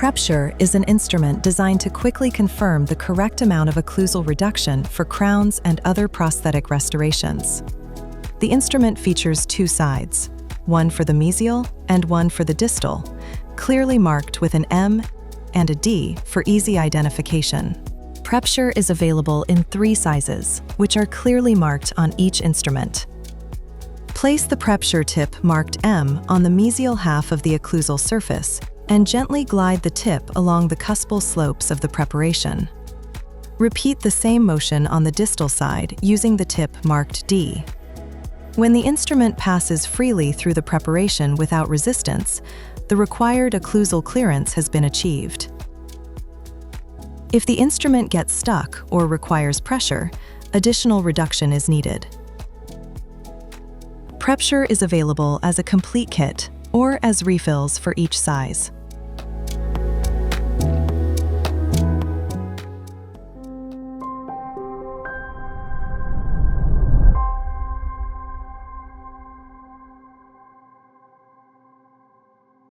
PrepSure is an instrument designed to quickly confirm the correct amount of occlusal reduction for crowns and other prosthetic restorations. The instrument features two sides, one for the mesial and one for the distal, clearly marked with an M and a D for easy identification. PrepSure is available in 3 sizes, which are clearly marked on each instrument. Place the PrepSure tip marked M on the mesial half of the occlusal surface and gently glide the tip along the cuspal slopes of the preparation. Repeat the same motion on the distal side using the tip marked D. When the instrument passes freely through the preparation without resistance, the required occlusal clearance has been achieved. If the instrument gets stuck or requires pressure, additional reduction is needed. PrepSure is available as a complete kit or as refills for each size.